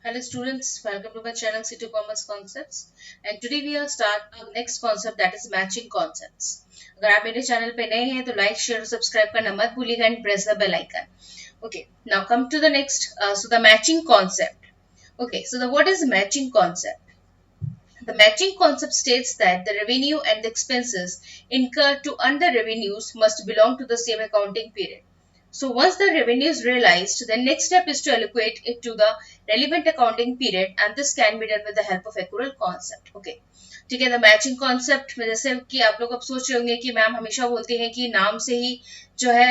Hello students, welcome to my channel C2 Commerce Concepts and today we will start our next concept that is matching concepts. अगर आप मेरे channel पे नए हैं तो like share और सब्सक्राइब करना मत भूलिएगा and press the bell icon. Okay, now come to the next, so the matching concept. Okay, so what is matching concept? The matching concept states that the revenue and the expenses incurred to earn the revenues must belong to the same accounting period. So once the revenue is realized, the next step is to allocate it to the relevant accounting period and this can be done with the help of accrual concept. Okay. ठीक है, the matching concept में जैसे कि आप लोग अब सोच रहे होंगे कि मैम हमेशा बोलती हैं कि नाम से ही जो है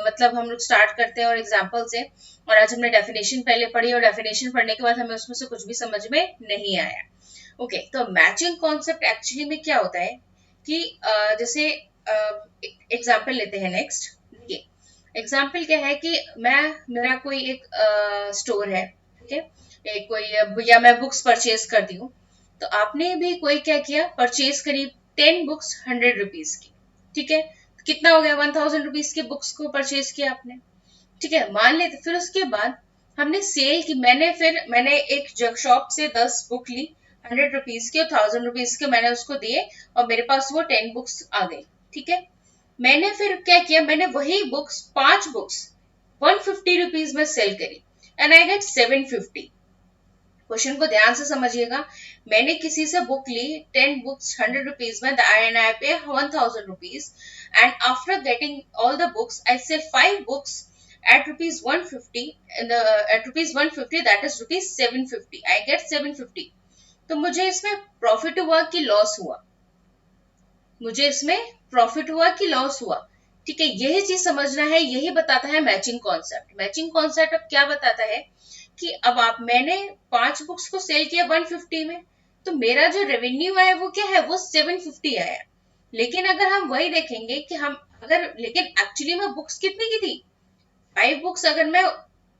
मतलब हम लोग स्टार्ट करते हैं और एग्जाम्पल से, और आज हमने डेफिनेशन पहले पढ़ी और डेफिनेशन पढ़ने के बाद हमें उसमें से कुछ भी समझ में नहीं आया. ओके, तो मैचिंग कॉन्सेप्ट एक्चुअली में क्या होता है कि जैसे एग्जाम्पल लेते हैं नेक्स्ट. देखिए एग्जाम्पल क्या है कि मेरा कोई एक स्टोर है, ठीक है, एक कोई या मैं बुक्स परचेज करती हूँ, तो आपने भी कोई क्या किया, परचेज करी 10 बुक्स 100 रुपीज की. ठीक है, कितना हो गया, 1000 रुपीज की बुक्स को परचेज किया आपने. ठीक है, मान लेते फिर उसके बाद हमने सेल की, मैंने एक शॉप से 10 बुक ली 100 रुपीज की और 1000 रुपीज के मैंने उसको दिए और मेरे पास वो 10 बुक्स आ गई. ठीक है, मैंने फिर क्या किया, मैंने वही बुक्स 5 बुक्स 150 रुपीज में सेल करी एंड आई गेट 750. क्वेश्चन को ध्यान से समझिएगा, मैंने किसी से बुक ली 10 बुक्स 100 रुपीज में and I pay 1000 rupees and after getting all the books I sell 5 books at rupees 150 at rupees 150 that is rupees 750. I get 750. तो मुझे इसमें प्रॉफिट हुआ कि लॉस हुआ, मुझे इसमें प्रॉफिट हुआ कि लॉस हुआ. ठीक है, यही चीज समझना है, यही बताता है मैचिंग कॉन्सेप्ट. मैचिंग कॉन्सेप्ट अब क्या बताता है कि अब मैंने 5 बुक्स को सेल किया 150 में, तो मेरा जो रेवेन्यू आया वो क्या है, वो 750 आया. लेकिन अगर हम वही देखेंगे कि लेकिन एक्चुअली में बुक्स कितने की थी, 5 बुक्स अगर मैं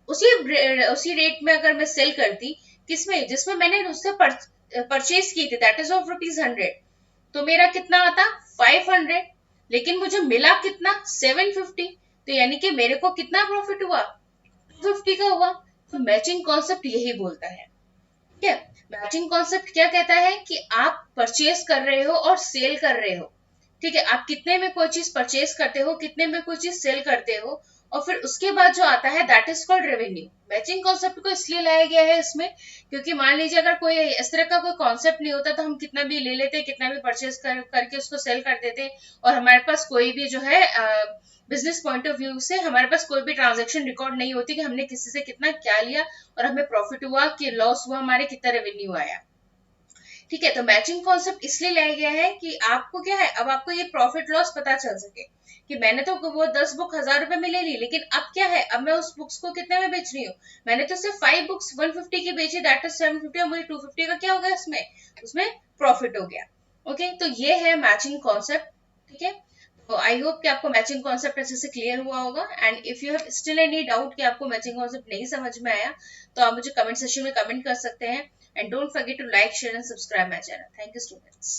उसी रेट में अगर मैं सेल करती, किसमें, जिसमें मैंने उससे परचेज की थी, दैट इज ऑफ ₹100, तो मेरा कितना आता 500, लेकिन मुझे मिला कितना 750. तो यानी कि मेरे को कितना प्रॉफिट हुआ, 250 का हुआ. तो मैचिंग कॉन्सेप्ट यही बोलता है. ठीक है, मैचिंग कॉन्सेप्ट क्या कहता है कि आप परचेज कर रहे हो और सेल कर रहे हो. ठीक है, आप कितने में कोई चीज परचेज करते हो, कितने में कोई चीज सेल करते हो, और फिर उसके बाद जो आता है that is called revenue. Matching concept को इसलिए लाया गया है इसमें क्योंकि मान लीजिए अगर कोई इस तरह का कोई कॉन्सेप्ट नहीं होता तो हम कितना भी ले लेते, कितना भी परचेज करके उसको सेल कर देते और हमारे पास कोई भी जो है बिजनेस पॉइंट ऑफ व्यू से हमारे पास कोई भी ट्रांजेक्शन रिकॉर्ड नहीं होती कि हमने किसी से कितना क्या लिया और हमें प्रॉफिट हुआ कि लॉस हुआ, हमारे कितना रेवेन्यू आया. ठीक है, तो मैचिंग कॉन्सेप्ट इसलिए लाया गया है कि आपको क्या है, अब आपको ये प्रॉफिट लॉस पता चल सके कि मैंने तो वो 10 बुक 1000 रुपए में ले ली, लेकिन अब क्या है, अब मैं उस बुक्स को कितने में बेच रही हूँ, मैंने तो सिर्फ 5 बुक्स 150 की बेची, दैट इज 750, और मुझे 250 का क्या हो गया, उसमें प्रॉफिट हो गया. ओके, तो ये है मैचिंग कॉन्सेप्ट. ठीक है, तो आई होप कि आपको मैचिंग कॉन्सेप्ट अच्छे से क्लियर हुआ होगा. And if you have still any doubt कि आपको मैचिंग कॉन्सेप्ट नहीं समझ में आया तो आप मुझे कमेंट सेक्शन में कमेंट कर सकते हैं. And don't forget to like, share and subscribe my channel. Thank you students.